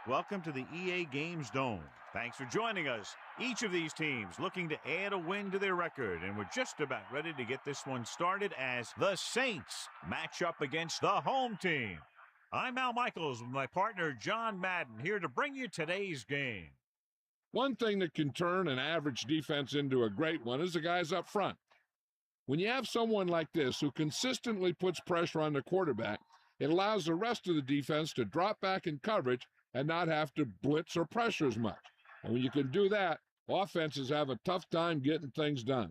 Welcome to the EA Games Dome. Thanks for joining us. Each of these teams looking to add a win to their record, and we're just about ready to get this one started as the Saints match up against the home team. I'm Al Michaels with my partner John Madden here to bring you today's game. One thing that can turn an average defense into a great one is the guys up front. When you have someone like this who consistently puts pressure on the quarterback, it allows the rest of the defense to drop back in coverage and not have to blitz or pressure as much. And when you can do that, offenses have a tough time getting things done.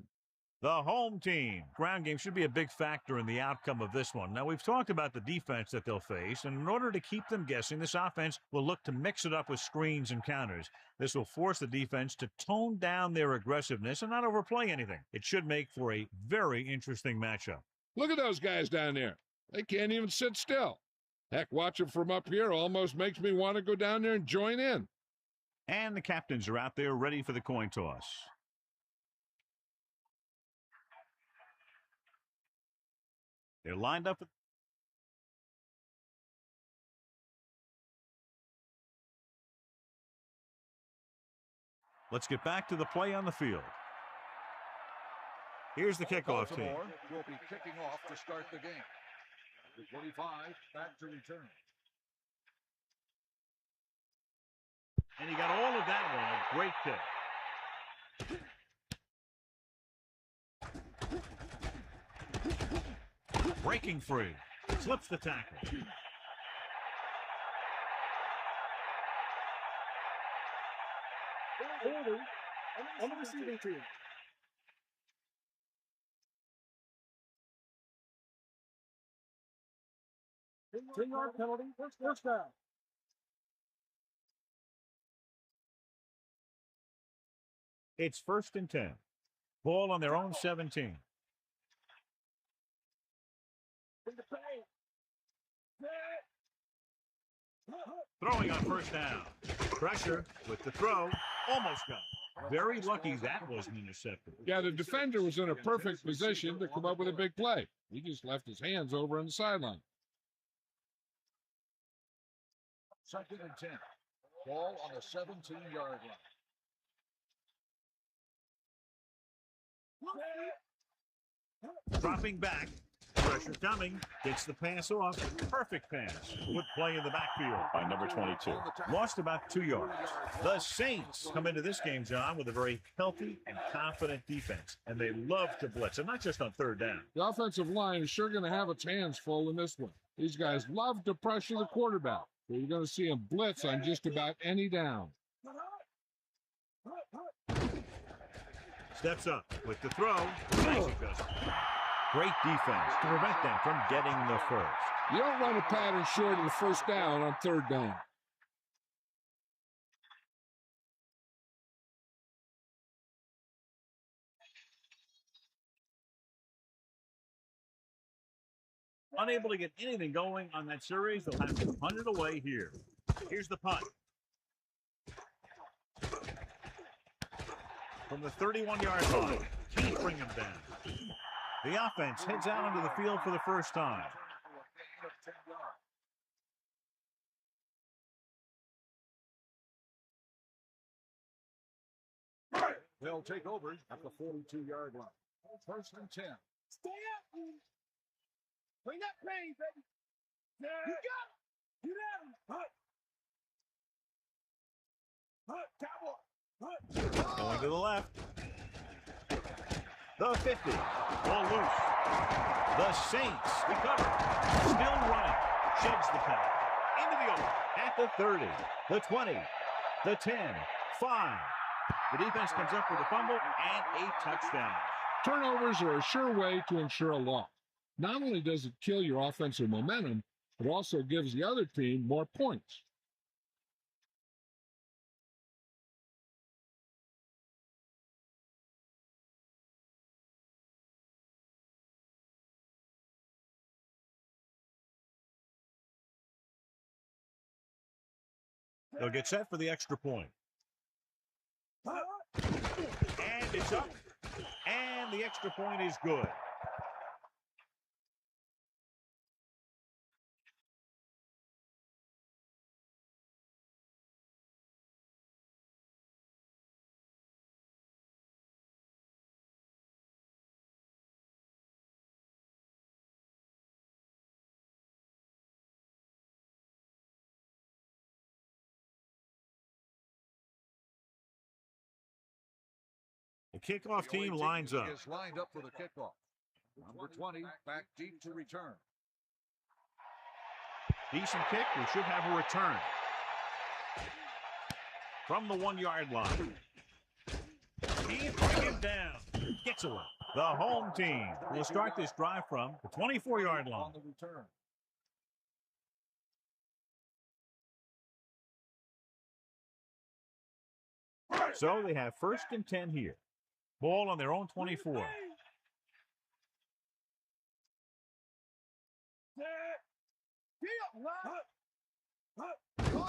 The home team. Ground game should be a big factor in the outcome of this one. Now, we've talked about the defense that they'll face, and in order to keep them guessing, this offense will look to mix it up with screens and counters. This will force the defense to tone down their aggressiveness and not overplay anything. It should make for a very interesting matchup. Look at those guys down there. They can't even sit still. Heck, watching from up here almost makes me want to go down there and join in. And the captains are out there ready for the coin toss. They're lined up. Let's get back to the play on the field. Here's the kickoff team. Will be kicking off to start the game. The 25 back to return. And he got all of that one. A great kick. Breaking free. Slips the tackle. On the receiving team. 10-yard penalty, first down. It's 1st and 10. Ball on their own 17. Throwing on first down. Pressure with the throw. Almost got it. Very lucky that wasn't intercepted. Yeah, the defender was in a perfect position to come up with a big play. He just left his hands over on the sideline. 2nd and 10. Ball on the 17-yard line. Dropping back. Pressure coming. Gets the pass off. Perfect pass. Good play in the backfield by number 22. Lost about 2 yards. The Saints come into this game, John, with a very healthy and confident defense. And they love to blitz, and not just on 3rd down. The offensive line is sure going to have its hands full in this one. These guys love to pressure the quarterback. So you're going to see them blitz on just about any down. Steps up with the throw. Nice adjustment. Great defense to prevent them from getting the first. You don't run a pattern short of the first down on 3rd down. Unable to get anything going on that series, they'll have to punt it away here. Here's the punt. From the 31-yard line, can't bring him down. The offense heads out onto the field for the first time. They'll take over at the 42-yard line. 1st and 10. Stay up. Bring that pain, baby. You got it. Get at him. Cowboy. Going to the left. The 50. Ball loose. The Saints recover. Still running. Sheds the pass. Into the open. At the 30. The 20. The 10. 5. The defense comes up with a fumble and a touchdown. Turnovers are a sure way to ensure a loss. Not only does it kill your offensive momentum, it also gives the other team more points. They'll get set for the extra point. And it's up. And the extra point is good. kickoff team lines up. Is lined up for the kickoff. Number 20 back deep to return. Decent kick. We should have a return. From the 1-yard line. He bring him down. Gets away. The home team will start this drive from the 24-yard line. On the return. So they have 1st and 10 here. Ball on their own 24.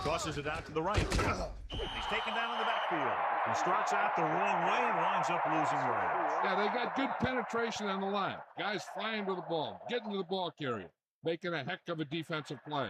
Tosses it out to the right. He's taken down in the backfield. He starts out the wrong way and winds up losing yards. Yeah, they got good penetration on the line. Guys flying to the ball, getting to the ball carrier, making a heck of a defensive play.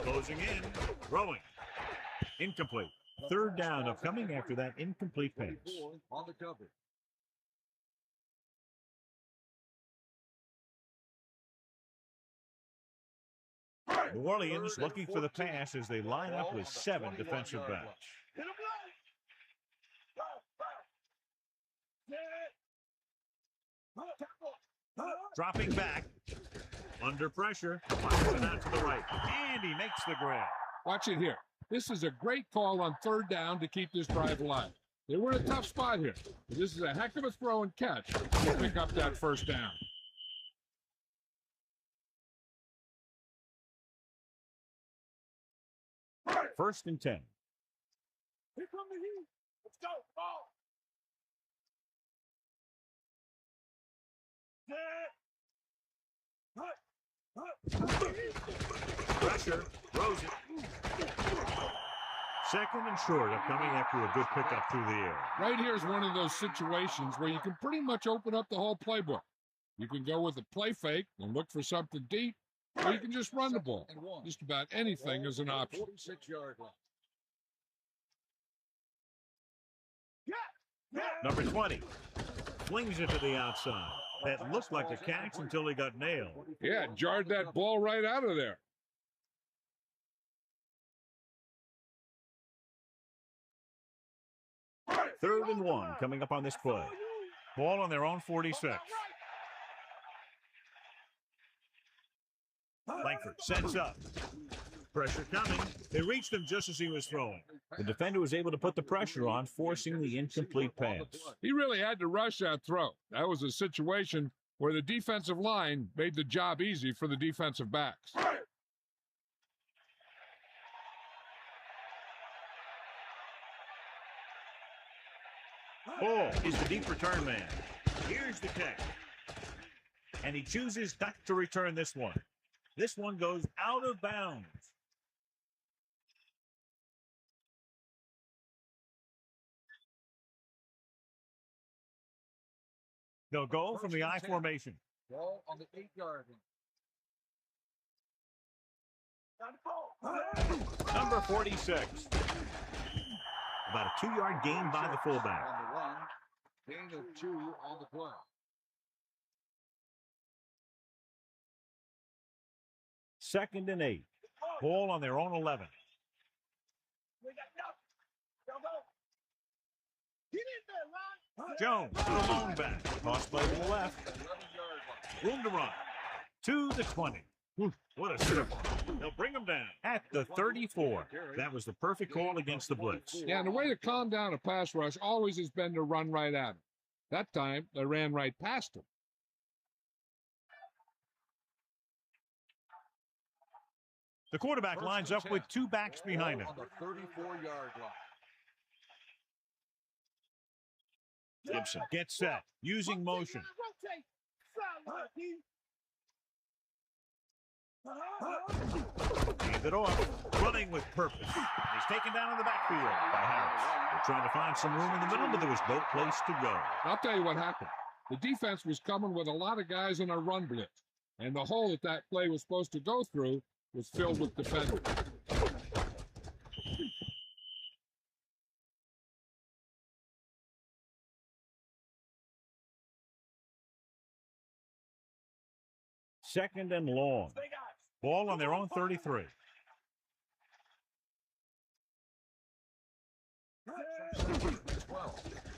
Closing in, throwing. Incomplete. 3rd down upcoming after that incomplete pass. On the cover. New Orleans looking for the pass as they line up with 7 defensive backs. Dropping back. Under pressure. Fires it out to the right. And he makes the grab. Watch it here. This is a great call on 3rd down to keep this drive alive. They were in a tough spot here. But this is a heck of a throw and catch to pick up that 1st down. First and 10. Here come the heat. Let's go. Ball. Pressure. Throws it. 2nd and short upcoming after a good pickup through the air. Right here is one of those situations where you can pretty much open up the whole playbook. You can go with a play fake and look for something deep, or you can just run the ball. Just about anything is an option. 46-yard line. Number 20 flings it to the outside. That looked like a catch until he got nailed. Yeah, jarred that ball right out of there. Third and 1 coming up on this play. Ball on their own 46. Langford sets up. Pressure coming. They reached him just as he was throwing. The defender was able to put the pressure on, forcing the incomplete pass. He really had to rush that throw. That was a situation where the defensive line made the job easy for the defensive backs. Ball is the deep return man. Here's the kick. And he chooses not to return this one. This one goes out of bounds. They'll go from the I formation. Ball on the 8-yard line. Number 46. About a 2-yard gain by the fullback. On the run, gain of 2 on the play. 2nd and 8. Ball on their own 11. Jones to the lone back. Toss play to the left. 11-yard line. Room to run. To the 20. What a strip. They'll bring him down at the 34. That was the perfect call against the blitz. Yeah, and the way to calm down a pass rush always has been to run right at him. That time, they ran right past him. The quarterback lines up with 2 backs behind him. On the 34-yard line. Gibson gets set, using motion. Hand it off, running with purpose. He's taken down in the backfield by Harris. They're trying to find some room in the middle, but there was no place to go. I'll tell you what happened. The defense was coming with a lot of guys in a run blitz, and the hole that play was supposed to go through was filled with defenders. Second and long. Ball on their own 33.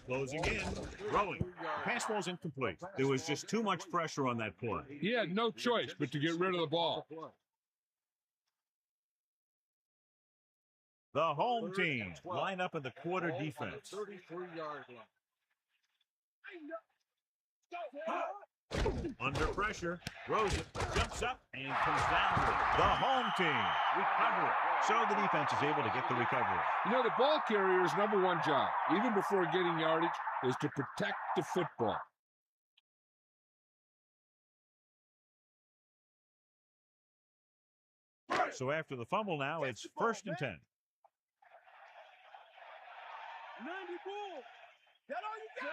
Closing in, throwing. Pass ball's incomplete. There was just too much pressure on that play. He had no choice but to get rid of the ball. The home team line up in the quarter defense. 33-yard line. Under pressure, throws it, jumps up, and comes down with it. The home team recover it. So the defense is able to get the recovery. You know, the ball carrier's number one job, even before getting yardage, is to protect the football. So after the fumble now, it's first and 10. 90 bull. That all you got?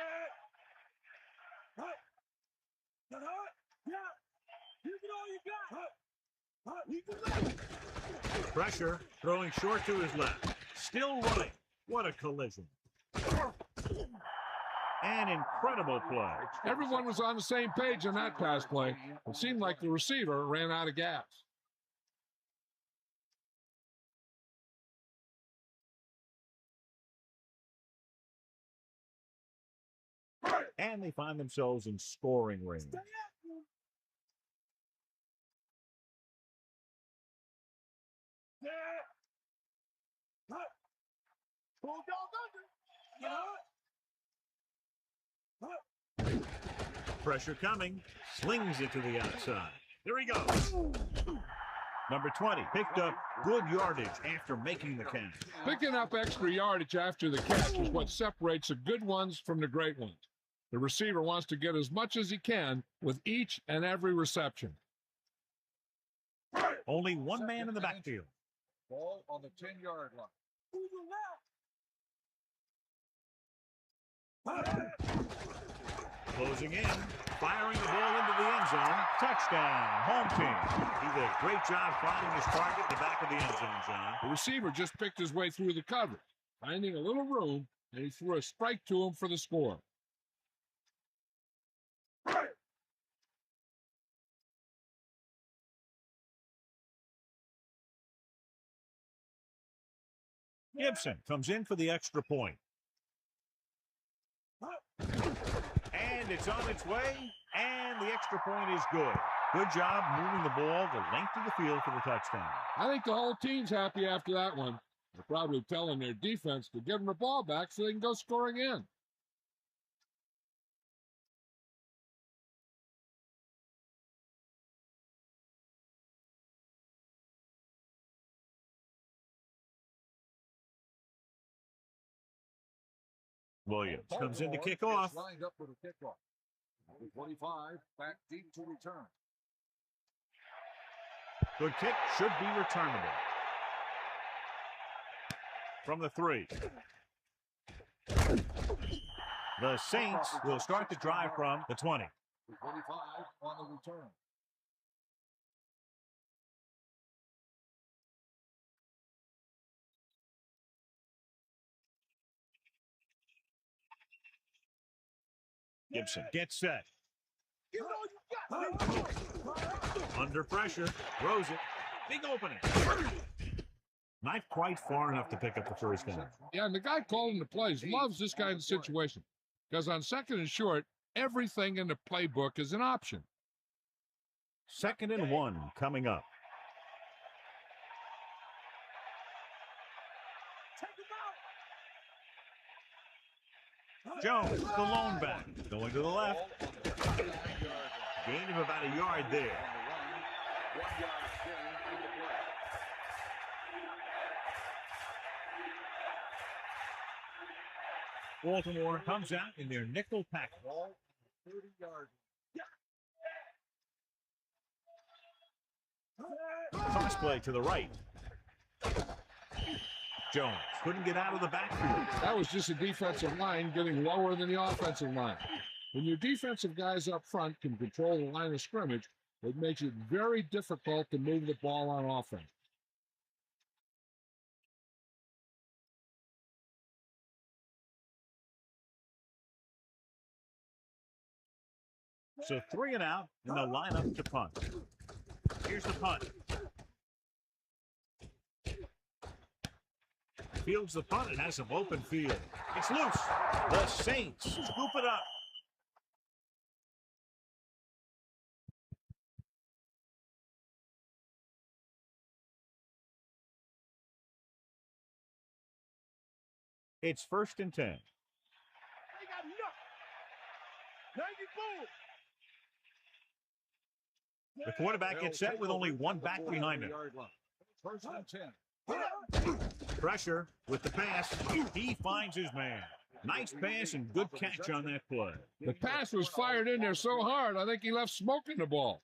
Yeah. Give it all you got. You can Pressure, throwing short to his left. Still running. What a collision. An incredible play. Everyone was on the same page on that pass play. It seemed like the receiver ran out of gas. And they find themselves in scoring range. Pressure coming. Slings it to the outside. There he goes. Number 20 picked up good yardage after making the catch. Picking up extra yardage after the catch is what separates the good ones from the great ones. The receiver wants to get as much as he can with each and every reception. Only one man in the backfield. Ball on the 10-yard line. Closing in, firing the ball into the end zone. Touchdown, home team. He did a great job finding his target in the back of the end zone, John. The receiver just picked his way through the coverage, finding a little room, and he threw a strike to him for the score. Gibson comes in for the extra point. And it's on its way, and the extra point is good. Good job moving the ball the length of the field for the touchdown. I think the whole team's happy after that one. They're probably telling their defense to give them the ball back so they can go scoring in. Williams comes in to kick off. Lined up for the kickoff. Number 25 back deep to return. Good kick, should be returnable. From the 3. The Saints will start the drive from the 20. 25 on the return. Gibson gets set. Under pressure, throws it. Big opening. Not quite far enough to pick up the first down. Yeah, and the guy calling the plays loves this kind of situation because on second and short, everything in the playbook is an option. Second and 1 coming up. Jones, the lone back, going to the left. Gain of about a yard there. Baltimore comes out in their nickel package. 30 yards. Toss play to the right. Jones couldn't get out of the backfield. That was just a defensive line getting lower than the offensive line. When your defensive guys up front can control the line of scrimmage, it makes it very difficult to move the ball on offense. So 3 and out, and they'll line up to punt. Here's the punt. Fields the punt and has some open field. It's loose. The Saints scoop it up. It's 1st and 10. They got enough. 94. The quarterback gets set with only one back behind him. 1st and 10. Pressure with the pass. He finds his man. Nice pass and good catch on that play. The pass was fired in there so hard, I think he left smoke in the ball.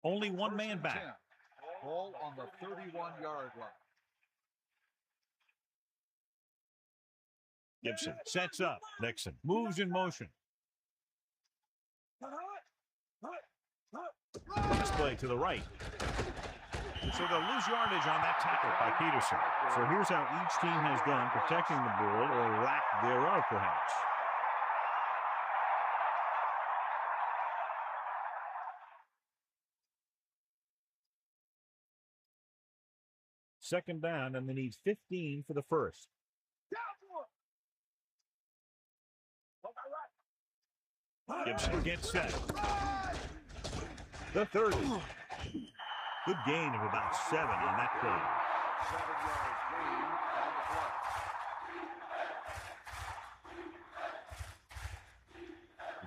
Only one man back. Ball on the 31-yard line. Gibson sets up. Nixon moves in motion. Display to the right. So they'll lose yardage on that tackle by Peterson. So here's how each team has done protecting the ball, or lack thereof, perhaps. Second down, and they need 15 for the first. Gibson gets set. The 30. Good gain of about 7 on that play. 7 yards gain on the play.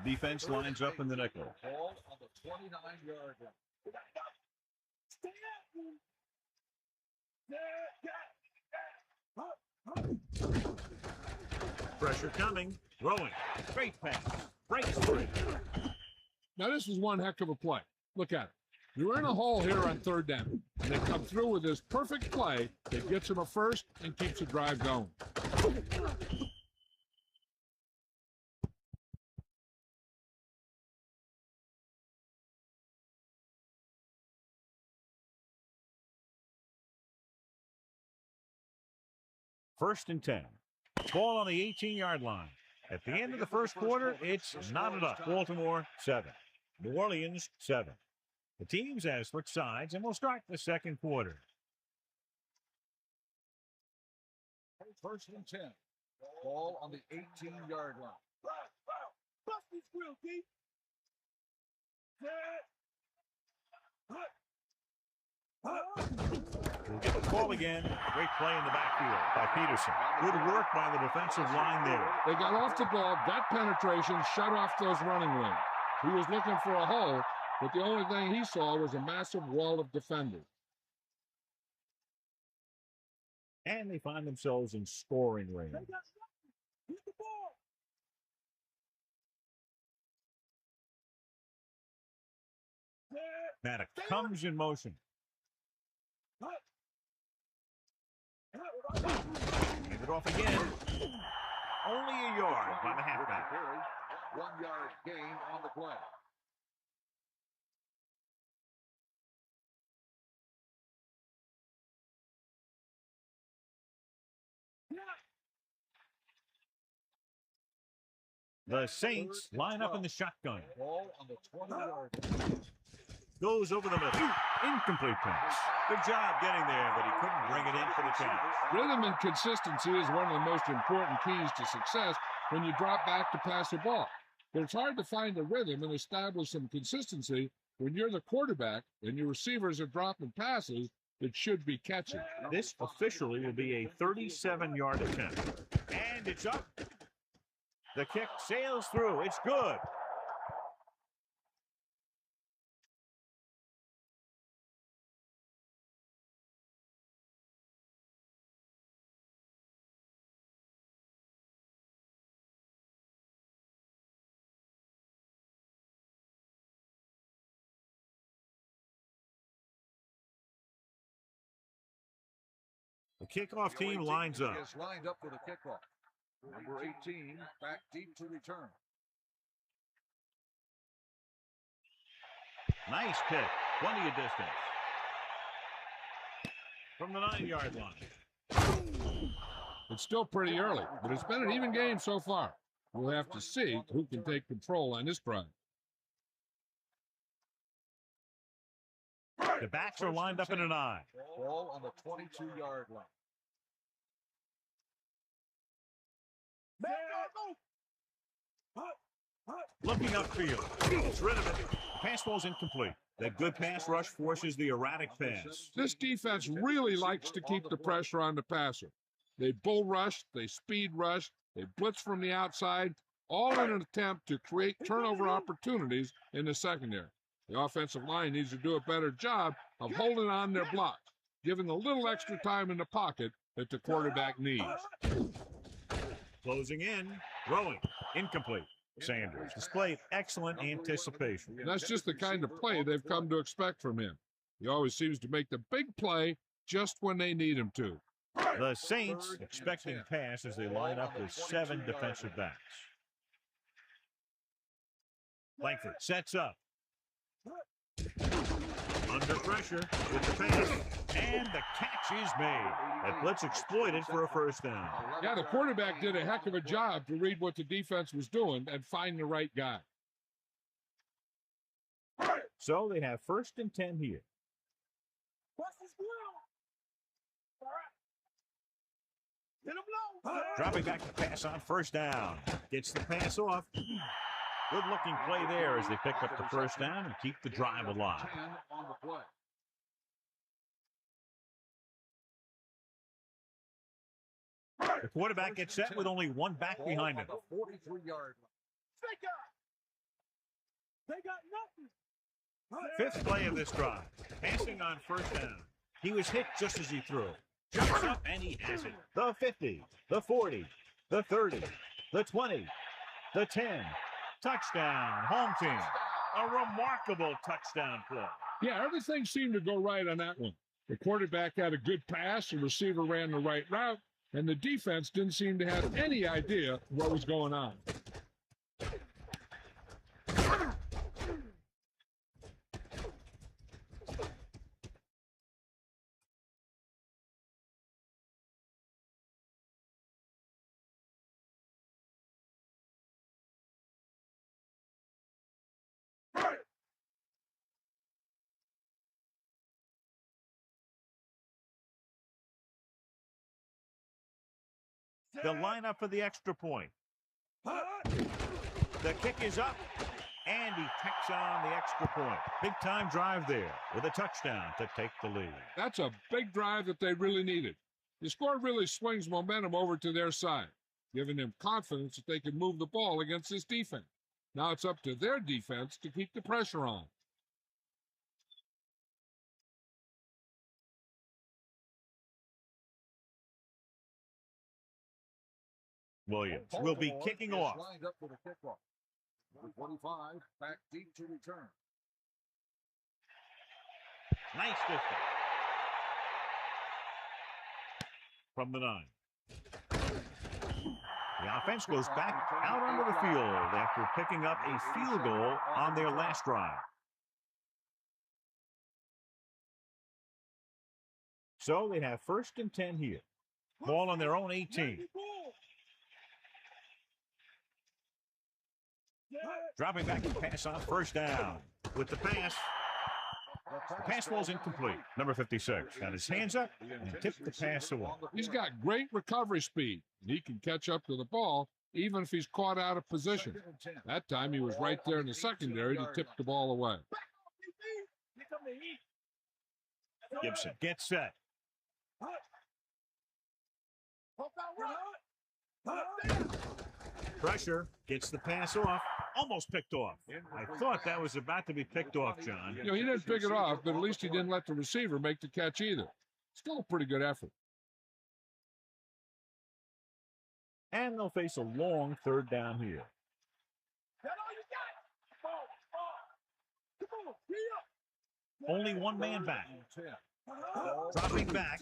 The defense lines up in the nickel. Ball on the 29-yard line. Pressure coming. Throwing. Great pass. Breaks free. Now, this is one heck of a play. Look at it. You're in a hole here on 3rd down, and they come through with this perfect play that gets them a first and keeps the drive going. First and 10. Ball on the 18-yard line. At the end of the first quarter, it's knotted up. Baltimore, 7. New Orleans, 7. The teams have switched sides, and we'll start the second quarter. 1st and 10. Ball on the 18-yard line. Bust this grill, D. We'll get the call again. Great play in the backfield by Peterson. Good work by the defensive line there. They got off the ball, got penetration, shut off those running lanes. He was looking for a hole, but the only thing he saw was a massive wall of defenders. And they find themselves in scoring range. Hit the ball. Maddox comes in motion. Hand it off again. Only a yard by the halfback. 1-yard gain on the play. The Saints line up in the shotgun. Ball on the 20-yard line. Goes over the middle. Incomplete pass. Good job getting there, but he couldn't bring it in for the catch. Rhythm and consistency is one of the most important keys to success when you drop back to pass the ball. But it's hard to find the rhythm and establish some consistency when you're the quarterback and your receivers are dropping passes that should be catching. This officially will be a 37-yard attempt. And it's up. The kick sails through. It's good. The kickoff team lines up. Is lined up for the kickoff. Number 18 back deep to return. Nice pick. Plenty of distance. From the 9-yard line. It's still pretty early, but it's been an even game so far. We'll have to see who can take control on this drive. The backs are lined up in an eye. Ball on the 22-yard line. Looking upfield. It's rid of it. Pass ball's incomplete. That good pass rush forces the erratic pass. This defense really likes to keep the pressure on the passer. They bull rush, they speed rush, they blitz from the outside, all in an attempt to create turnover opportunities in the secondary. The offensive line needs to do a better job of holding on their blocks, giving a little extra time in the pocket that the quarterback needs. Closing in, throwing, incomplete. Sanders displayed excellent anticipation. And that's just the kind of play they've come to expect from him. He always seems to make the big play just when they need him to. The Saints expecting pass as they line up with 7 defensive backs. Langford sets up. Under pressure with the pass, and the catch is made. That blitz exploited for a first down. Yeah, the quarterback did a heck of a job to read what the defense was doing and find the right guy. So they have 1st and 10 here. Dropping back to pass on 1st down. Gets the pass off. Good-looking play there as they pick up the 1st down and keep the drive alive. On the play. The quarterback gets set with only one back behind him. 43-yard They got nothing. 5th play of this drive. Passing on 1st down. He was hit just as he threw. Jumps up and he has it. The 50, the 40, the 30, the 20, the 10. Touchdown, home team. A remarkable touchdown play. Yeah, everything seemed to go right on that one. The quarterback had a good pass, the receiver ran the right route, and the defense didn't seem to have any idea what was going on. They'll line up for the extra point. The kick is up, and he tacks on the extra point. Big-time drive there with a touchdown to take the lead. That's a big drive that they really needed. The score really swings momentum over to their side, giving them confidence that they can move the ball against this defense. Now it's up to their defense to keep the pressure on. Williams will be kicking off. Lined up for the kickoff. Number 25, back deep to return. Nice distance. From the 9. The offense goes back out onto the field after picking up a field goal on their last drive. So they have 1st and 10 here. Ball on their own 18. Dropping back to pass on 1st down. With the pass. The pass ball's incomplete. Number 56 got his hands up and tipped the pass away. He's got great recovery speed, and he can catch up to the ball even if he's caught out of position. That time he was right there in the secondary to tip the ball away. Gibson gets set. Pressure, gets the pass off, almost picked off. I thought that was about to be picked off, John. You know, he didn't pick it off, but at least he didn't let the receiver make the catch either. Still a pretty good effort. And they'll face a long 3rd down here. Only one man back. Dropping back.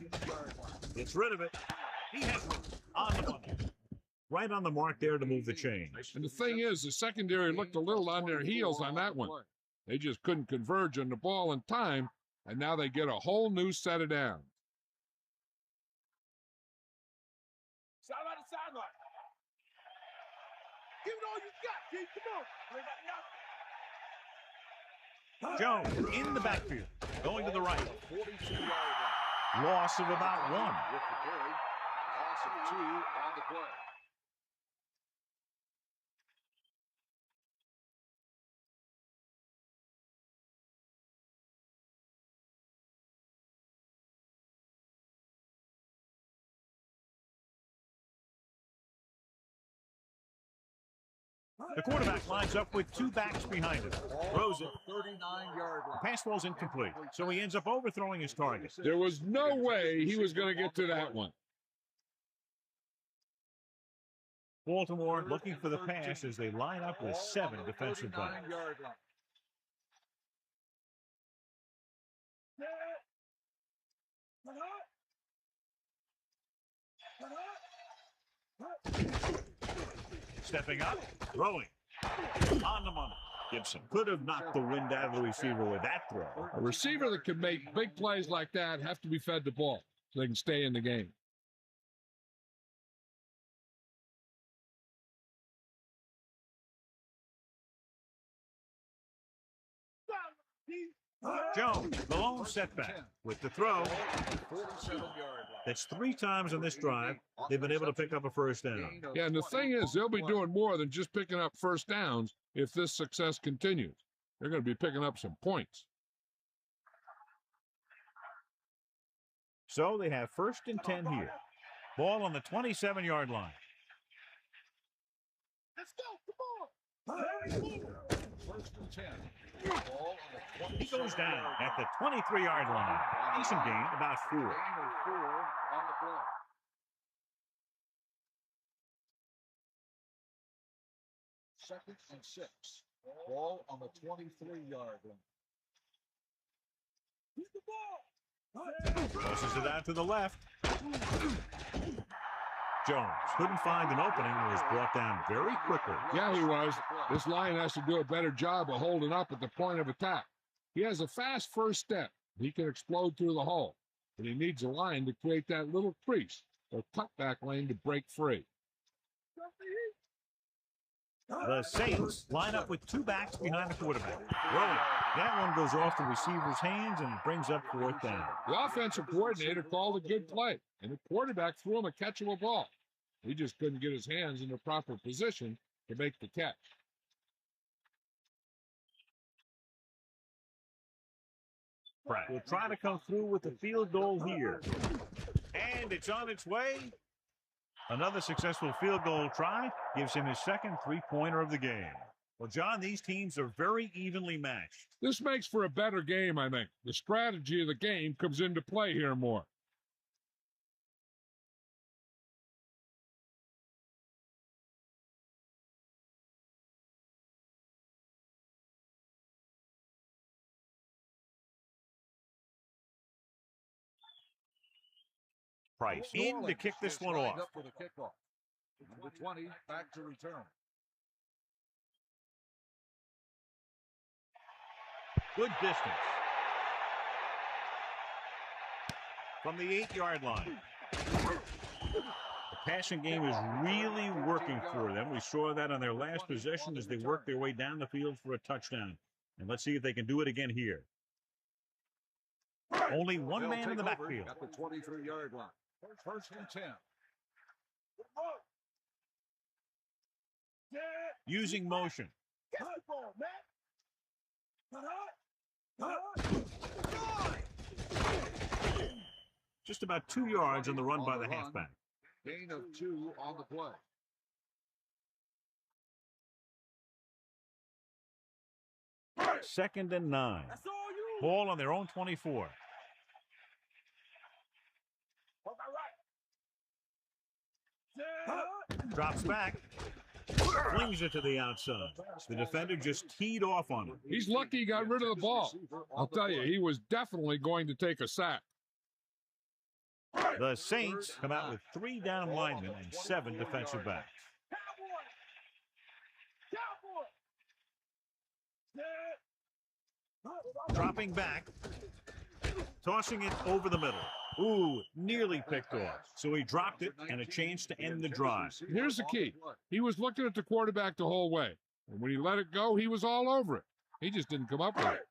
Gets rid of it. He has it on the money. Right on the mark there to move the chains. And the thing is, the secondary looked a little on their heels on that one. They just couldn't converge on the ball in time, and now they get a whole new set of downs. Jones in the backfield, going to the right. 42-yard line. Loss of about 1. With the carry, loss of 2 on the play. The quarterback lines up with 2 backs behind him. Throws it. 39-yard line. Pass ball's incomplete, so he ends up overthrowing his target. There was no way he was going to get to that one. Baltimore looking for the pass as they line up with 7 defensive backs. 39-yard line. Stepping up, throwing. On the money. Gibson could have knocked the wind out of the receiver with that throw. A receiver that can make big plays like that have to be fed the ball so they can stay in the game. Jones, the lone setback with the throw. 47-yard line. That's 3 times on this drive they've been able to pick up a first down. Yeah, and the thing is, they'll be doing more than just picking up first downs if this success continues. They're going to be picking up some points. So they have 1st and 10 here. Ball on the 27-yard line. Let's go, come on. 1st and 10. Ball on the He goes down at the 23-yard line. Decent gain, about 4. Gain of 4 on the play. 2nd and 6. Ball on the 23-yard line. Tosses it out to the left. Jones couldn't find an opening and was brought down very quickly. Yeah, he was. This line has to do a better job of holding up at the point of attack. He has a fast first step. He can explode through the hole, but he needs a line to create that little crease or cutback lane to break free. The Saints line up with 2 backs behind the quarterback. Throwing. That one goes off the receiver's hands and brings up 4th down. The offensive coordinator called a good play, and the quarterback threw him a catchable ball. He just couldn't get his hands in the proper position to make the catch. Pratt will try to come through with the field goal here. And it's on its way. Another successful field goal try gives him his 2nd 3-pointer of the game. Well, John, these teams are very evenly matched. This makes for a better game, I think. The strategy of the game comes into play here more. Price in to kick this one off. Up for the kickoff. Number 20 back to return. Good distance. From the 8-yard line. The passing game is really working for them. We saw that on their last possession as they worked their way down the field for a touchdown. And let's see if they can do it again here. Only one They'll man in take the over backfield. at the 23-yard line. 1st and 10. Using motion. Catch the ball, man. Just about 2 yards on the run by the halfback. Gain of 2 on the play. Second and 9. That's all you. Ball on their own 24. Drops back. Flings it to the outside. The defender just teed off on him. He's lucky he got rid of the ball. I'll tell you, he was definitely going to take a sack. The Saints come out with 3 down linemen and 7 defensive backs. Dropping back. Tossing it over the middle. Ooh, nearly picked off. So he dropped it and a chance to end the drive. Here's the key. He was looking at the quarterback the whole way. And when he let it go, he was all over it. He just didn't come up with it.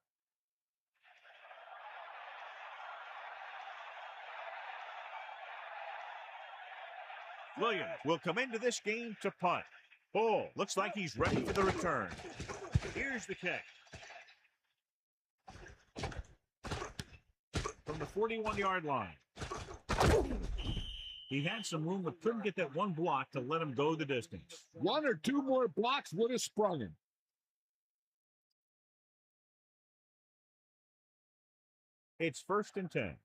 Williams will come into this game to punt. Ball looks like he's ready for the return. Here's the kick. From the 41-yard line. He had some room but couldn't get that one block to let him go the distance. One or two more blocks would have sprung him. It's 1st and 10.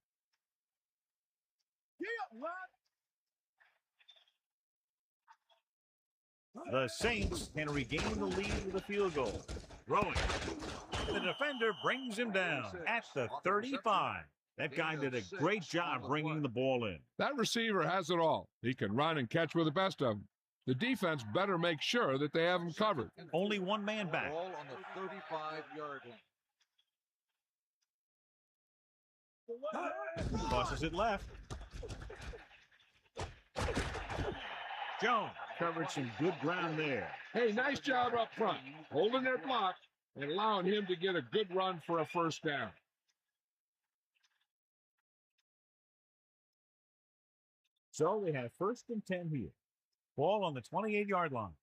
The Saints can regain the lead with a field goal. Throwing. The defender brings him down at the 35. That guy did a great job bringing the ball in. That receiver has it all. He can run and catch with the best of them. The defense better make sure that they have him covered. Only one man back. Ball on the 35-yard line. Tosses it left. Jones covered some good ground there. Hey, nice job up front, holding their block and allowing him to get a good run for a first down. So they have 1st and 10 here. Ball on the 28-yard line.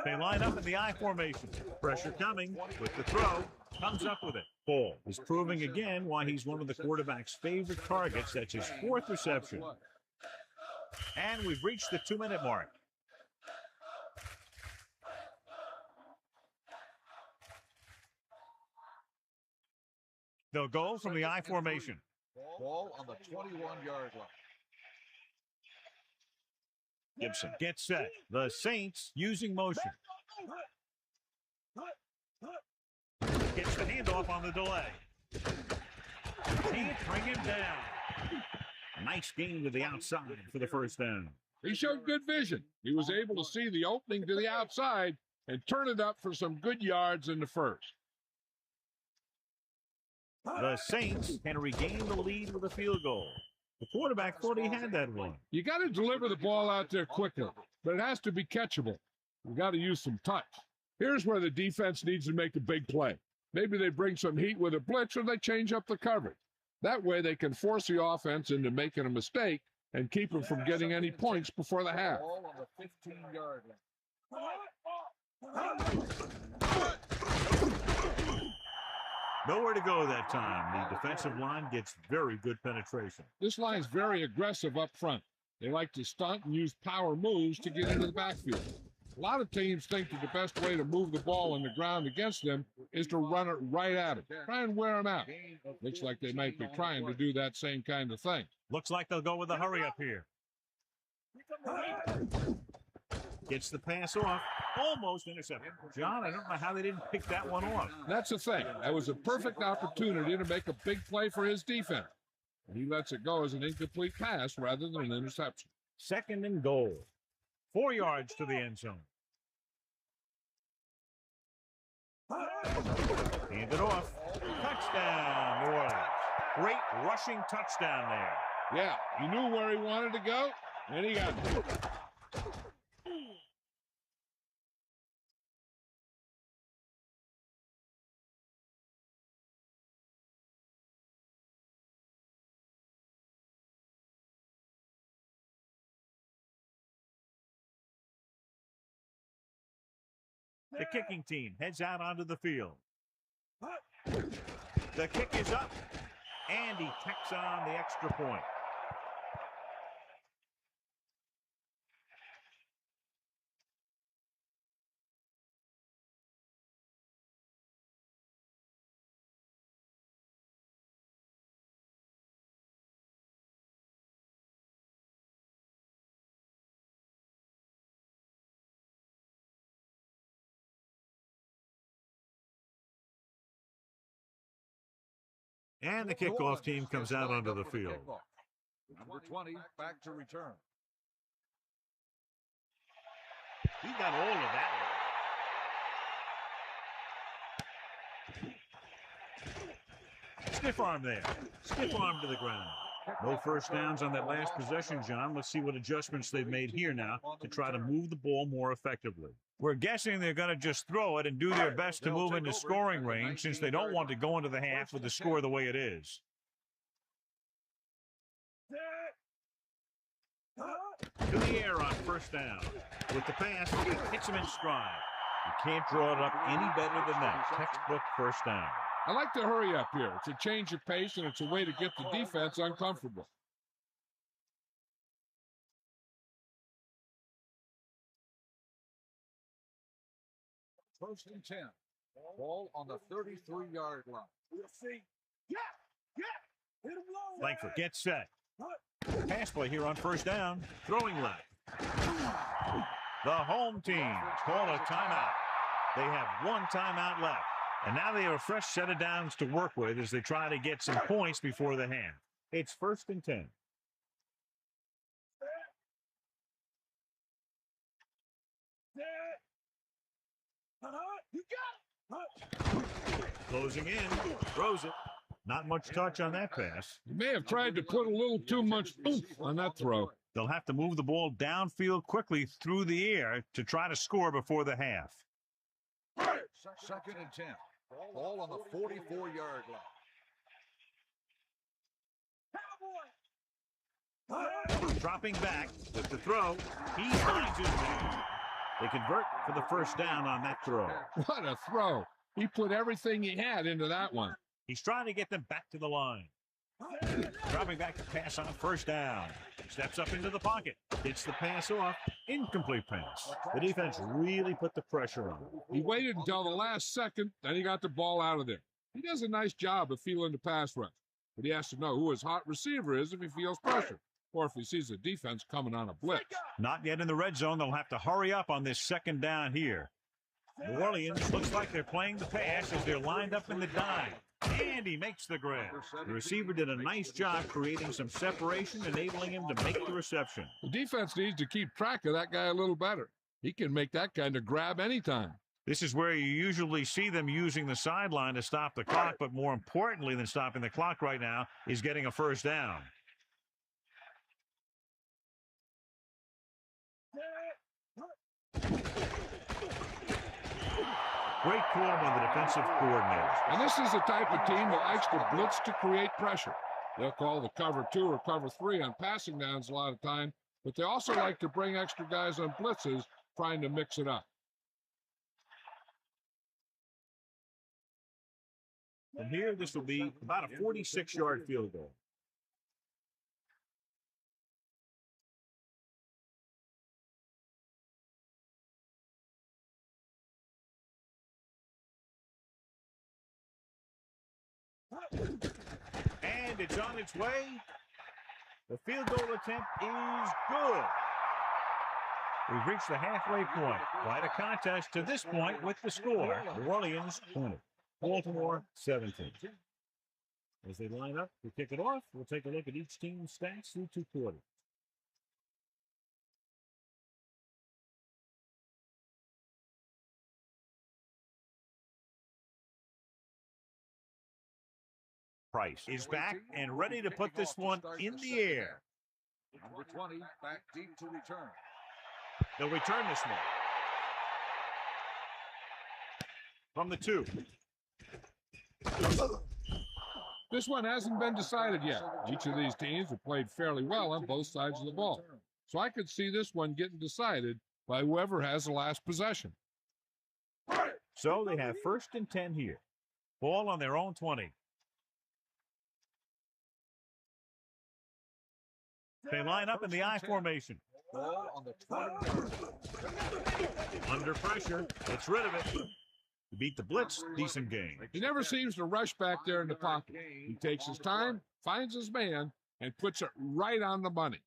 They line up in the I formation. Pressure coming with the throw. Comes up with it. Ball is proving again why he's one of the quarterback's favorite targets. That's his 4th reception. And we've reached the 2-minute mark. They'll go from the I formation. Ball on the 21-yard line. Gibson gets set. The Saints using motion. Gets the handoff on the delay. Can't bring him down. Nice gain to the outside for the first down. He showed good vision. He was able to see the opening to the outside and turn it up for some good yards in the first. The Saints can regain the lead with a field goal. The quarterback thought he had that one. You got to deliver the ball out there quickly, but it has to be catchable. You got to use some touch. Here's where the defense needs to make a big play. Maybe they bring some heat with a blitz or they change up the coverage. That way they can force the offense into making a mistake and keep them from getting any points before the half. Ball on the 15-yard line. Nowhere to go that time. The defensive line gets very good penetration. This line's very aggressive up front. They like to stunt and use power moves to get into the backfield. A lot of teams think that the best way to move the ball on the ground against them is to run it right at them. Try and wear them out. Looks like they might be trying to do that same kind of thing. Looks like they'll go with a hurry up here. Gets the pass off. Almost intercepted. John, I don't know how they didn't pick that one off. That's the thing. That was a perfect opportunity to make a big play for his defense. He lets it go as an incomplete pass rather than an interception. 2nd and goal. 4 yards to the end zone. Hand it off. Touchdown, New Orleans. Great rushing touchdown there. Yeah, he knew where he wanted to go, and he got it. The kicking team heads out onto the field. The kick is up, and he tacks on the extra point. And the kickoff team comes out onto the field. Number 20, back to return. He got all of that one. Stiff arm there. Stiff arm to the ground. No first downs on that last possession, John. Let's see what adjustments they've made here now to try to move the ball more effectively. We're guessing they're going to just throw it and do their best to move into scoring range since they don't want to go into the half with the score the way it is. To the air on first down. With the pass, he hits him in stride. You can't draw it up any better than that. Textbook first down. I like to hurry up here. It's a change of pace, and it's a way to get the defense uncomfortable. First and 10. Ball on the 33-yard line. We'll see. Yeah. Hit him low. Langford gets set. Pass play here on first down. Throwing left. The home team call a timeout. They have one timeout left. And now they have a fresh set of downs to work with as they try to get some points before the half. It's first and 10. You got it. Closing in. Throws it. Not much touch on that pass. You may have tried to put a little too much oomph on that throw. They'll have to move the ball downfield quickly through the air to try to score before the half. Second and 10. Ball on the 44-yard line. Dropping back with the throw. He finds his man. They convert for the first down on that throw. What a throw. He put everything he had into that one. He's trying to get them back to the line. Dropping back to pass on first down. Steps up into the pocket. Hits the pass off. Incomplete pass. The defense really put the pressure on him. He waited until the last second, then he got the ball out of there. He does a nice job of feeling the pass rush, but he has to know who his hot receiver is if he feels pressure, or if he sees the defense coming on a blitz. Not yet in the red zone. They'll have to hurry up on this second down here. New Orleans looks like they're playing the pass as they're lined up in the dime. And he makes the grab. The receiver did a nice job creating some separation, enabling him to make the reception. The defense needs to keep track of that guy a little better. He can make that kind of grab anytime. This is where you usually see them using the sideline to stop the clock, but more importantly than stopping the clock right now is getting a first down. Great call by the defensive coordinator. And this is the type of team that likes to blitz to create pressure. They'll call the cover 2 or cover 3 on passing downs a lot of time, but they also like to bring extra guys on blitzes, trying to mix it up. From here, this will be about a 46-yard field goal. And it's on its way. The field goal attempt is good. We've reached the halfway point. Quite a contest to this point with the score. New Orleans 20. Baltimore 17. As they line up to kick it off, we'll take a look at each team's stats through 2 quarters. Price is back and ready to put this one in the air. Number 20 back deep to return. They'll return this one. From the 2. This one hasn't been decided yet. Each of these teams have played fairly well on both sides of the ball. So I could see this one getting decided by whoever has the last possession. So they have first and 10 here. Ball on their own 20. They line up in the I formation. Ball on the 20-yard line. Under pressure, gets rid of it. To beat the blitz, decent game. He never seems to rush back there in the pocket. He takes his time, finds his man, and puts it right on the money.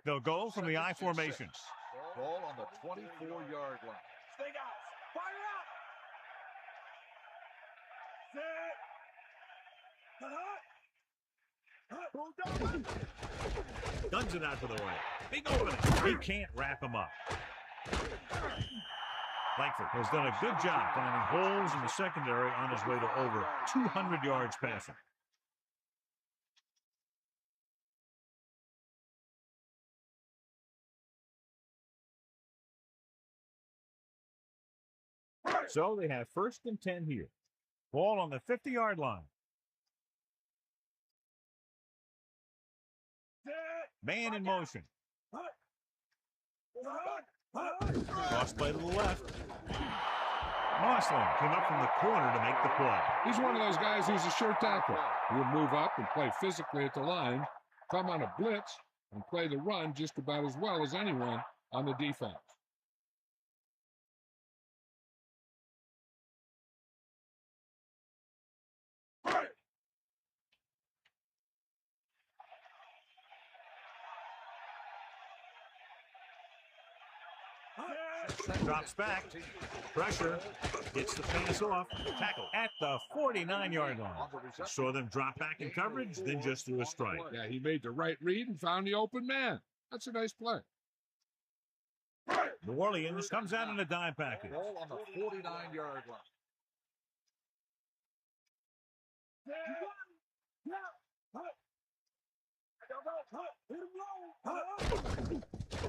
They'll go from the I formation. Ball on the 24-yard line. Stay out. Fire out. Set. Guns it out to the right. Big opening. He can't wrap him up. Langford has done a good job finding holes in the secondary on his way to over 200 yards passing. So they have 1st and 10 here. Ball on the 50-yard line. Man in motion. Cross play to the left. Mossland came up from the corner to make the play. He's one of those guys who's a sure tackler. He would move up and play physically at the line, come on a blitz, and play the run just about as well as anyone on the defense. Drops back. Pressure. Gets the pass off. Tackle at the 49-yard line. Saw them drop back in coverage, then just threw a strike. Yeah, he made the right read and found the open man. That's a nice play. New Orleans comes out in a dime package. Ball on the 49-yard line.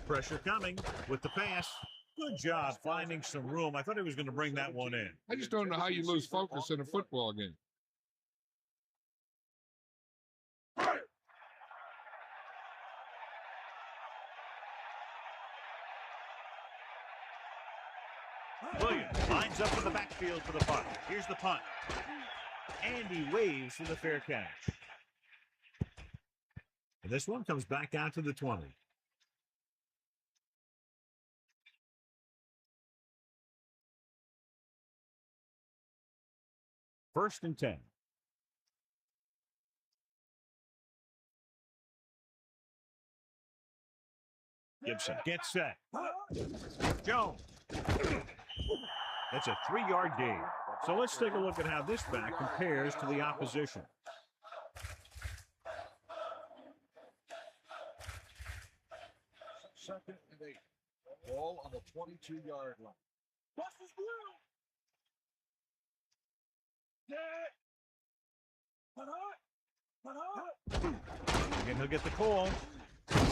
Pressure coming with the pass. Good job finding some room. I thought he was going to bring that one in. I just don't know how you lose focus in a football game. Williams lines up in the backfield for the punt. Here's the punt. And he waves for the fair catch. And this one comes back out to the 20. First and 10. Gibson gets set. Jones. That's a 3-yard gain. So let's take a look at how this back compares to the opposition. Second and 8. Ball on the 22-yard line. Bust his blue. And he'll get the call.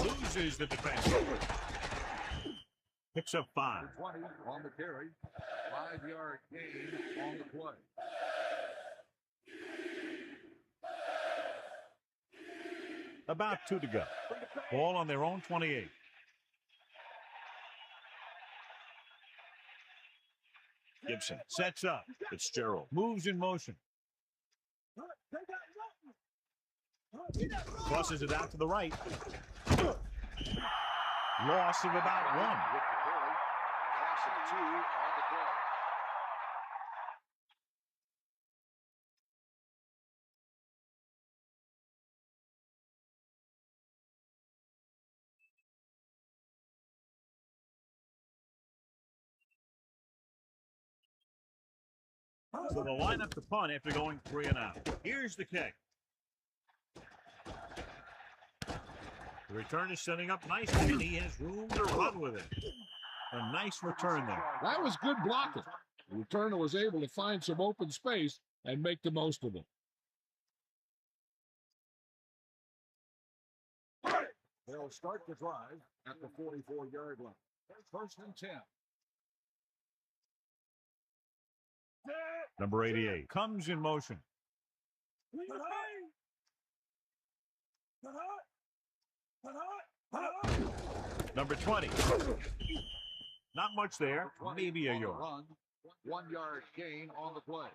Loses the defense. Picks up 5. 20 on the carry. 5-yard gain on the play. About 2 to go. Ball on their own 28. Gibson sets up. Fitzgerald moves in motion. Crosses it out to the right. Loss of about 1. Loss of 2 on the play. So they'll line up the punt after going 3 and out. Here's the kick. The return is setting up nicely, and he has room to run with it. A nice return there. That was good blocking. The returner was able to find some open space and make the most of it. They'll start the drive at the 44-yard line. First and 10. Number 88 comes in motion. Number 20. Not much there. Maybe a On the yard. run. 1-yard gain on the play.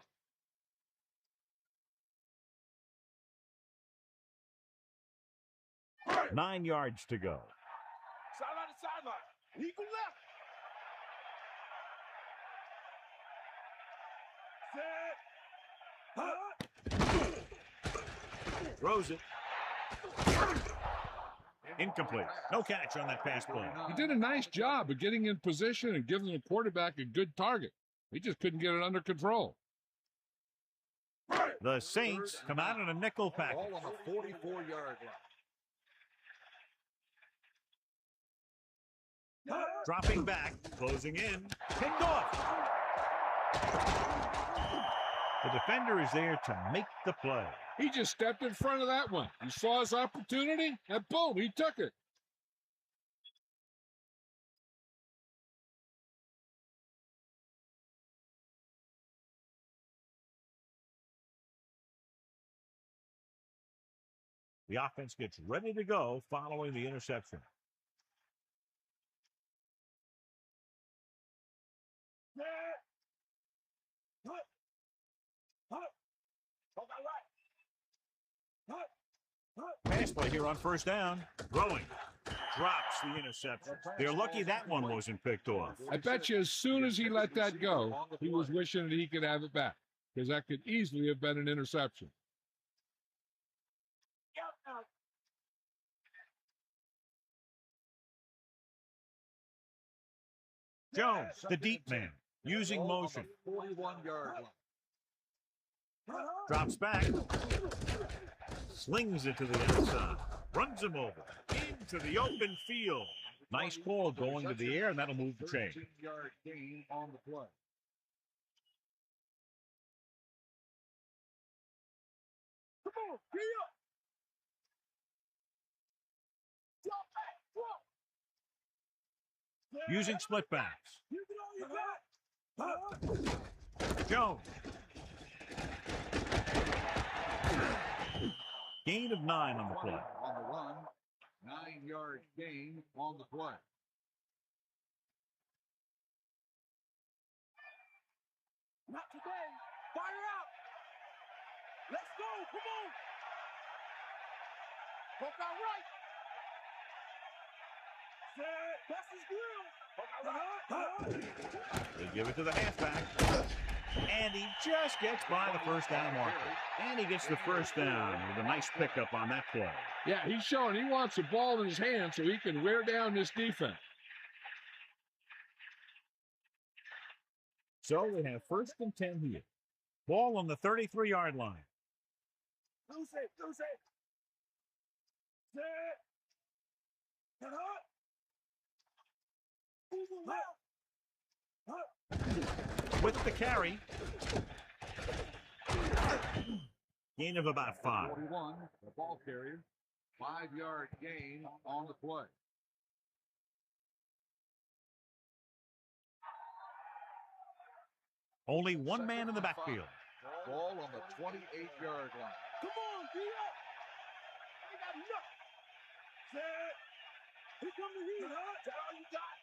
Nine yards to go. Sideline to sideline. Eagle left. Throws it. Incomplete. No catch on that pass play. He did a nice job of getting in position and giving the quarterback a good target. He just couldn't get it under control. The Saints come out in a nickel package. Ball on the 44-yard line. Dropping back, closing in, picked off. The defender is there to make the play. He just stepped in front of that one. He saw his opportunity, and boom, he took it. The offense gets ready to go following the interception. Pass play here on first down. Throwing. Drops the interception. They're lucky that one wasn't picked off. I bet you as soon as he let that go, he was wishing that he could have it back, because that could easily have been an interception. Jones, the deep man, using motion. 41-yard line. Drops back. Slings it to the outside. Runs him over. Into the open field. Nice call going to the air, and that'll move the chain. 13-yard gain on the play. Come on, get up. Drop back, drop. Using split backs. Use it on your back. Jones. Gain of 9 on the play. On the run, 9-yard gain on the play. Not today. Fire out. Let's go. Come on. Walk out right. Set. Bust his grill. They give it to the halfback. And he just gets by the first down marker. And he gets the first down with a nice pickup on that play. Yeah, he's showing he wants the ball in his hand so he can wear down this defense. So they have first and 10 here. Ball on the 33-yard line. Loose it. Set. Get up. Move left. With the carry. Gain of about 5. 41, the ball carrier. 5-yard gain on the play. Only one man in the backfield. Ball on the 28-yard line. Come on, be up. I got enough. Set. Here come the heat, huh? That's all you got.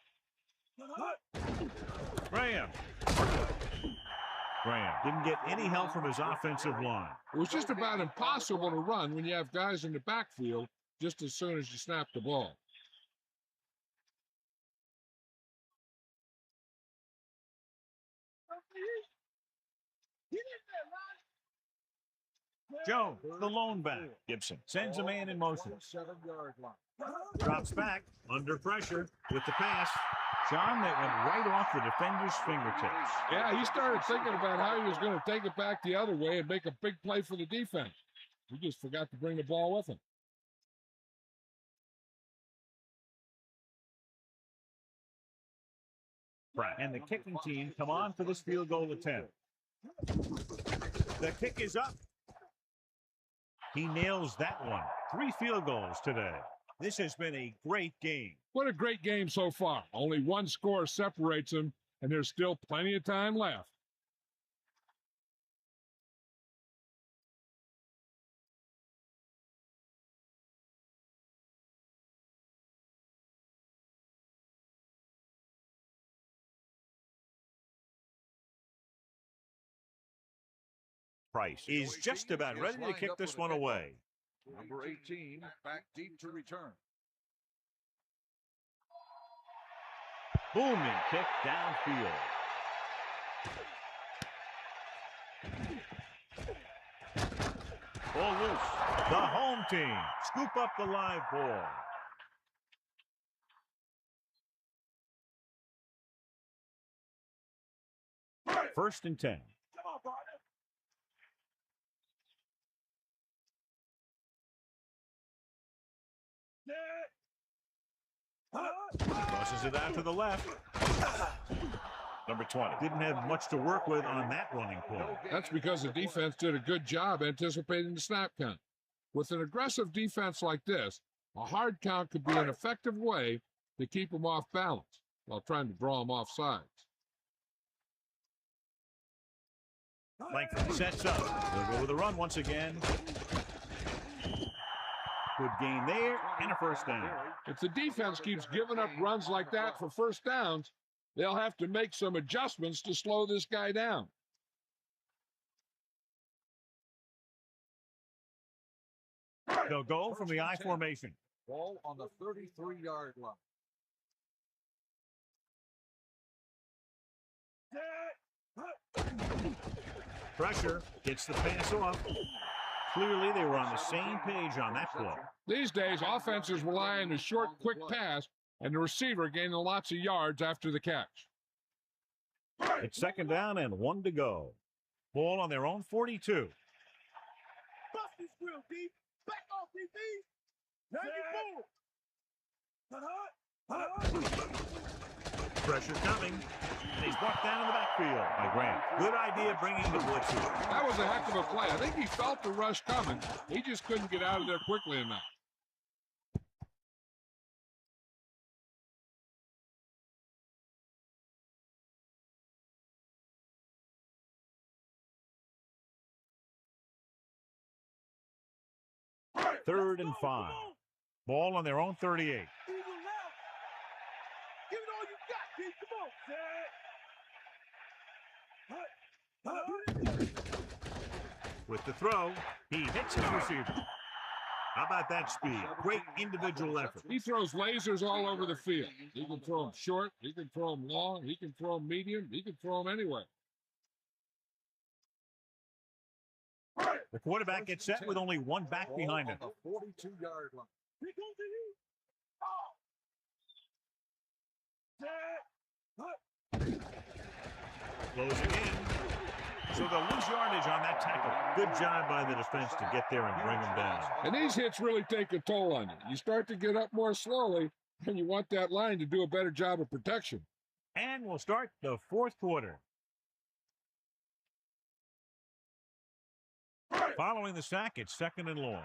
Graham didn't get any help from his offensive line. It was just about impossible to run when you have guys in the backfield just as soon as you snap the ball. Jones, the lone back. Gibson sends a man in motion. 7-yard line. Drops back under pressure with the pass. John, that went right off the defender's fingertips. Yeah, he started thinking about how he was going to take it back the other way and make a big play for the defense. He just forgot to bring the ball with him. And the kicking team come on for this field goal attempt. The kick is up. He nails that one. 3 field goals today. This has been a great game. What a great game so far. Only one score separates them, and there's still plenty of time left. Price is just about ready to kick this one away. Number 18, back deep to return. Booming kick downfield. Ball loose. The home team scoop up the live ball. First and 10. Come on, partner. Tosses it out to the left. Number 20 didn't have much to work with on that running play. That's because the defense did a good job anticipating the snap count. With an aggressive defense like this, a hard count could be an effective way to keep them off balance while trying to draw them off sides. Langford sets up. They'll go with a run once again. Good gain there and a first down. If the defense keeps giving up runs like that for first downs, they'll have to make some adjustments to slow this guy down. They'll go from the I formation. Ball on the 33-yard line. Pressure gets the pass off. Clearly, they were on the same page on that play. These days, offenses rely on a short, quick pass, and the receiver gaining lots of yards after the catch. It's second down and 1 to go. Ball on their own 42. Bust this real deep. Back off, DB. Pressure coming. And he's brought down in the backfield by Grant. Good idea bringing the blitz here. That was a heck of a play. I think he felt the rush coming. He just couldn't get out of there quickly enough. Third and 5. Ball on their own 38. Give it all you got, kid. Come on, With the throw, he hits his receiver. How about that speed? Great individual effort. He throws lasers all over the field. He can throw them short. He can throw them long. He can throw them medium. He can throw them anywhere. The quarterback gets set with only one back behind him. On the 42-yard line. Here goes the heat. Closing in. So they'll lose yardage on that tackle. Good job by the defense to get there and bring them down. And these hits really take a toll on you. You start to get up more slowly, and you want that line to do a better job of protection. And we'll start the fourth quarter. Following the sack, it's second and long.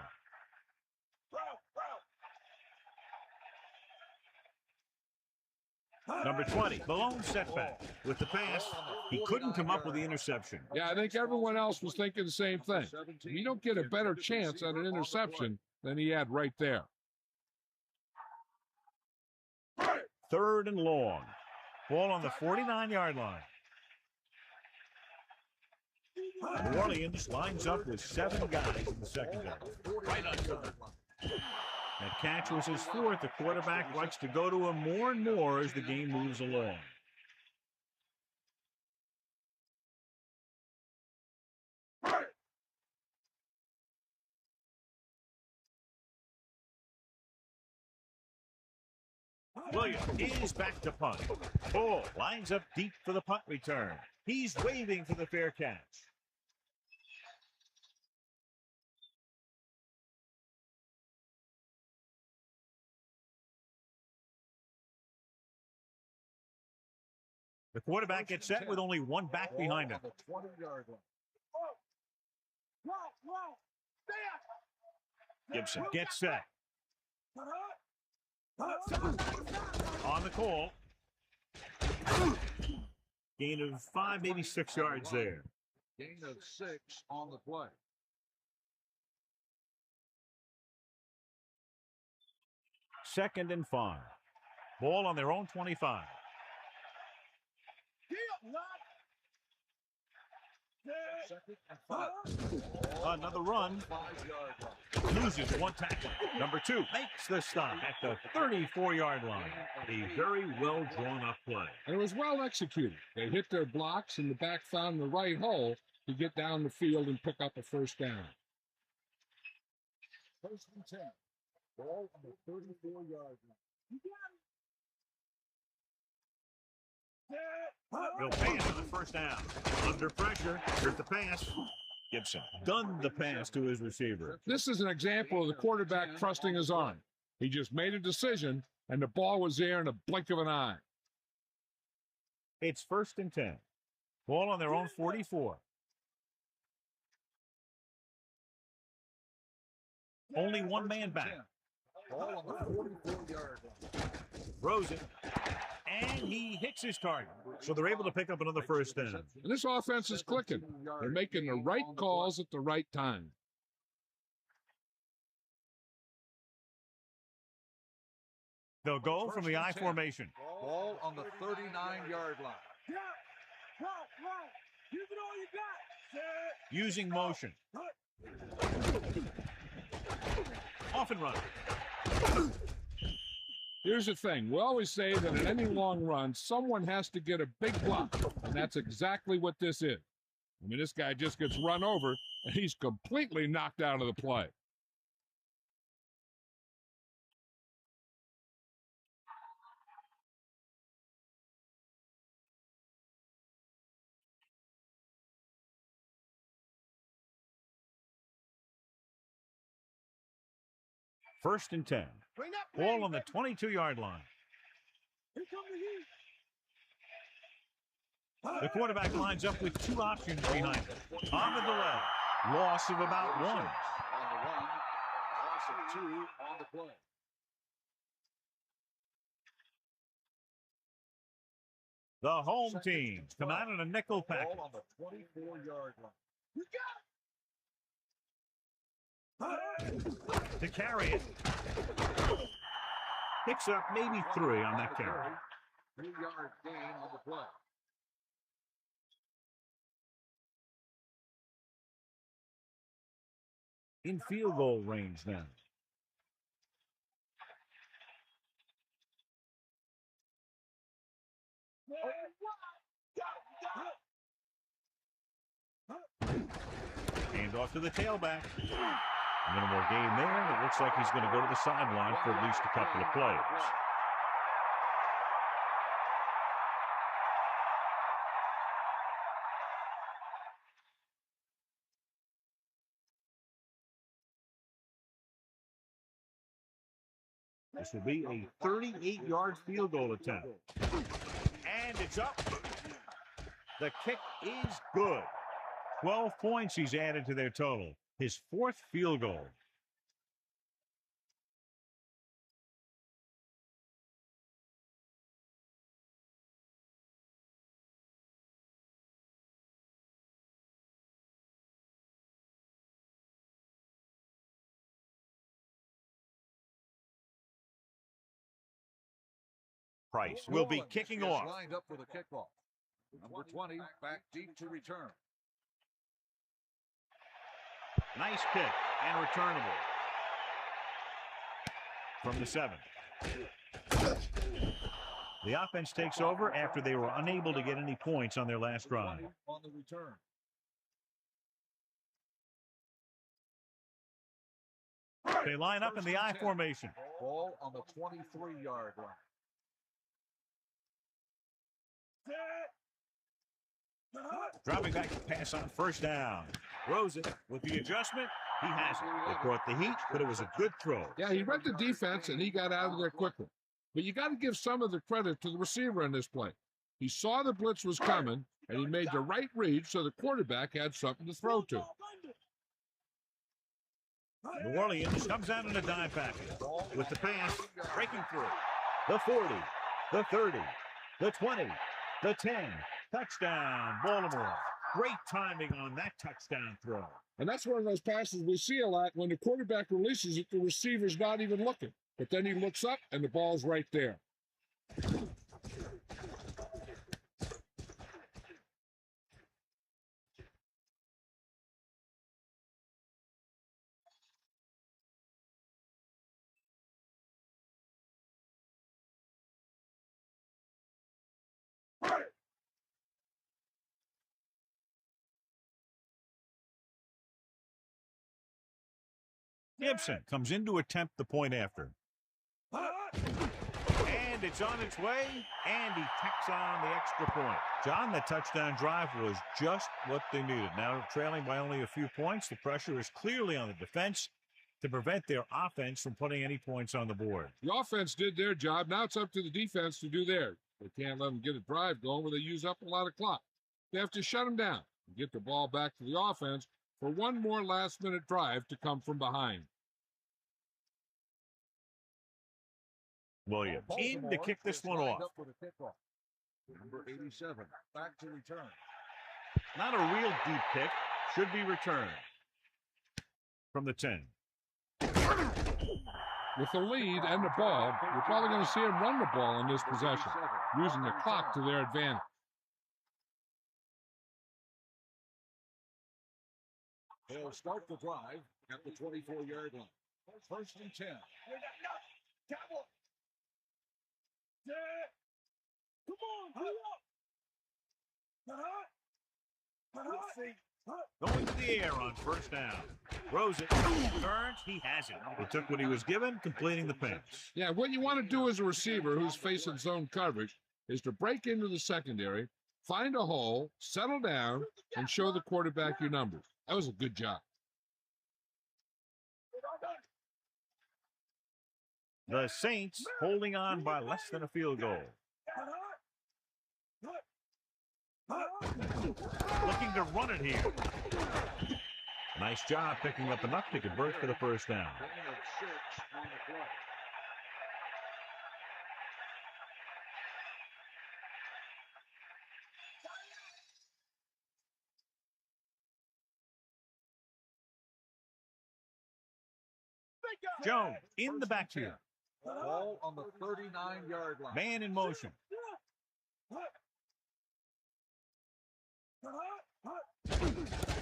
Number 20, Malone setback. With the pass, he couldn't come up with the interception. Yeah, I think everyone else was thinking the same thing. You don't get a better chance at an interception than he had right there. Third and long. Ball on the 49-yard line. New Orleans lines up with 7 guys in the secondary. Right on time. That catch was his fourth. The quarterback likes to go to him more and more as the game moves along. Williams is back to punt. Bull lines up deep for the punt return. He's waving for the fair catch. The quarterback gets set with only one back behind him. On the 20-yard line. Gibson gets set. On the call. Gain of 5, maybe 6 yards there. Gain of 6 on the play. Second and 5. Ball on their own 25. Second and 5. Another run. 5-yard line. Loses one tackle. Number 2 makes the stop at the 34-yard line. A very well drawn up play. And it was well executed. They hit their blocks, and the back found the right hole to get down the field and pick up a first down. First and 10. Ball on the 34-yard line. He'll pay it for the first down. Under pressure, with the pass. Gibson gunned the pass to his receiver. This is an example of the quarterback trusting his arm. He just made a decision, and the ball was there in a blink of an eye. It's first and 10. Ball on their own 44. Only one man back. Ball on the 44-yard line. Throws it. And he hits his target. So they're able to pick up another first down. And this offense is clicking. They're making the right calls at the right time. They'll go from the I formation. Ball on the 39-yard line. Right. Give it all you got. Set. Using motion. Off and run. Here's the thing. We always say that in any long run, someone has to get a big block, and that's exactly what this is. I mean, this guy just gets run over, and he's completely knocked out of the play. First and 10. Bring that Ball pain, on the baby. 22-yard line. Here come the heat. The quarterback lines up with two options behind him. On the delay. Loss of about one. On the run. Loss of 2 on the play. The home team come out in a nickel package. Ball on the 24-yard line. You To carry it. Picks up maybe 3 on that carry. 3-yard gain on the play. In field goal range now. Hand off to the tailback. Minimal gain there, and it looks like he's going to go to the sideline for at least a couple of plays. This will be a 38-yard field goal attempt. And it's up. The kick is good. 12 points he's added to their total. His 4th field goal. Price will be kicking Is off. lined up for the kickoff. Number 20 back deep to return. Nice kick and returnable. From the 7. The offense takes over after they were unable to get any points on their last drive. On the return. They line up in the I formation. Ball on the 23-yard line. Dropping back to pass on first down. Throws it with the adjustment. He has it. It brought the heat, but it was a good throw. Yeah, he read the defense, and he got out of there quickly. But you got to give some of the credit to the receiver in this play. He saw the blitz was coming, and he made the right read so the quarterback had something to throw to. New Orleans comes out in a dime package with the pass breaking through. The 40, the 30, the 20, the 10. Touchdown, Baltimore. Great timing on that touchdown throw. And that's one of those passes we see a lot. When the quarterback releases it, the receiver's not even looking. But then he looks up, and the ball's right there. Gibson comes in to attempt the point after. And it's on its way, and he tacks on the extra point. John, the touchdown drive was just what they needed. Now trailing by only a few points, the pressure is clearly on the defense to prevent their offense from putting any points on the board. The offense did their job. Now it's up to the defense to do theirs. They can't let them get a drive going where they use up a lot of clock. They have to shut them down and get the ball back to the offense for one more last-minute drive to come from behind. Williams in to kick this one off. Number 87, back to return. Not a real deep kick. Should be returned from the 10. With the lead and the ball, you're probably going to see them run the ball in this possession, using the clock to their advantage. They'll start the drive at the 24-yard line. First and 10. Come on, hurry up. Going to the air on first down. Throws it. Turns. He has it. He took what he was given, completing the pass. Yeah, what you want to do as a receiver who's facing zone coverage is to break into the secondary, find a hole, settle down, and show the quarterback your numbers. That was a good job. The Saints holding on by less than a field goal. Looking to run it here. Nice job picking up enough to convert for the first down. Jones in the backfield. Ball on the 39-yard line. Man in motion.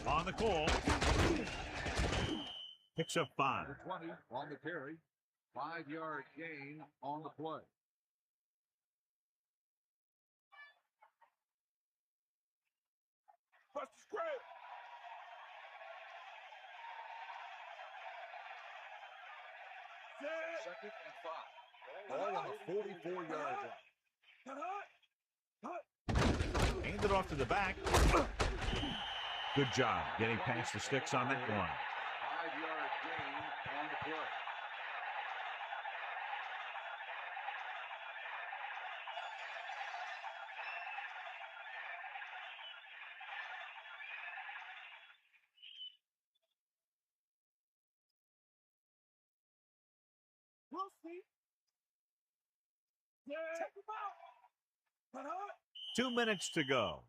On the call. Picks up 5. 20 on the carry. 5-yard gain on the play. Second and 5. Ball on the 44-yard line. Hand it off to the back. Good job getting past the sticks on that one. 5-yard gain on the play. We'll see. Check him out. 2 minutes to go.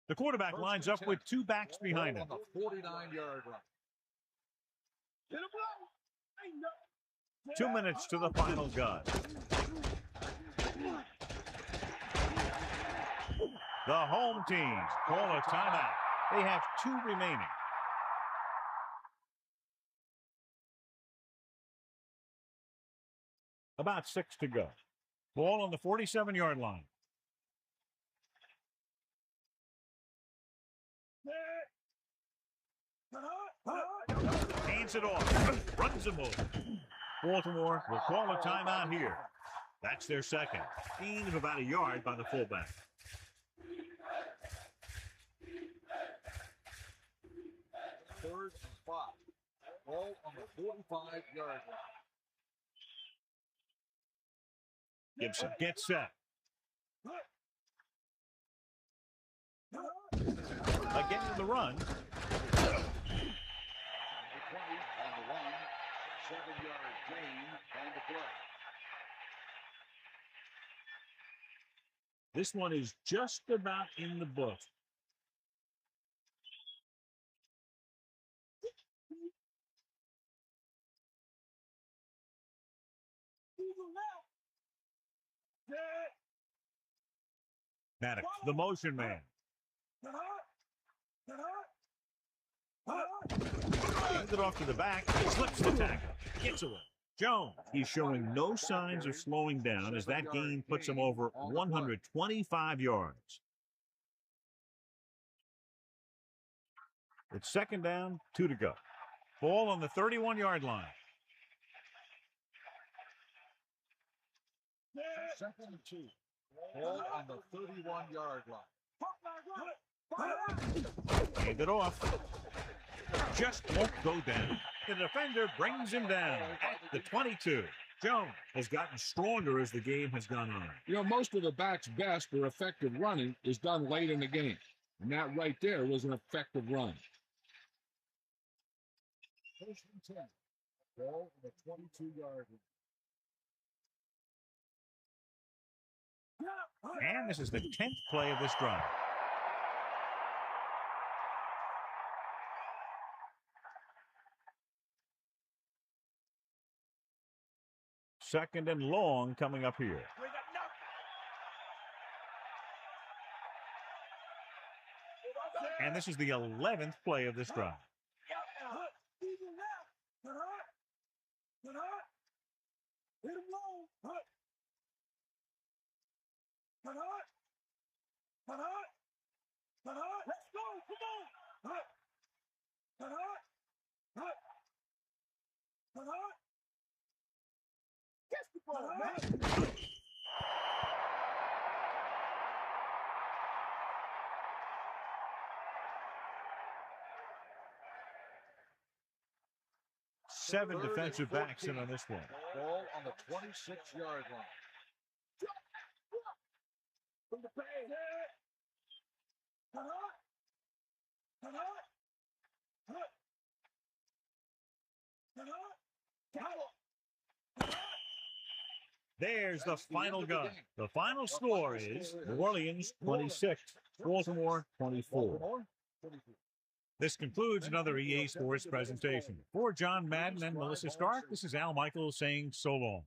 The quarterback lines up with 2 backs behind him. On the 49-yard line. 2 minutes to the final gun. The home teams call a timeout. They have 2 remaining. About 6 to go. Ball on the 47-yard line. Hands it off. Runs him over. Baltimore will call a timeout here. That's their second. Gain of about a yard by the fullback. Third and 5. Ball on the 45-yard line. Gibson gets set. Again to the run. 20 on the run. 7-yard gain on the play. This one is just about in the book. Maddox, the motion man. Hands it off to the back, slips the tackle, gets away. Jones, he's showing no signs of slowing down as that gain puts him over 125 yards. It's second down, 2 to go. Ball on the 31-yard line. Second and 2. Ball on the 31-yard line. Hand it off. Just won't go down. The defender brings him down at the 22. Jones has gotten stronger as the game has gone on. You know, most of the back's best or effective running is done late in the game. And that right there was an effective run. First and 10. Ball on the 22-yard line. And this is the 10th play of this drive. Second and long coming up here. And this is the 11th play of this drive. Let's go, come on. Catch the ball, man. Seven defensive backs in on this one. Ball on the 26-yard line. From the pass. There's the final gun. The final score is New Orleans 26, Baltimore 24. This concludes another EA Sports presentation. For John Madden and Melissa Stark, this is Al Michaels saying so long.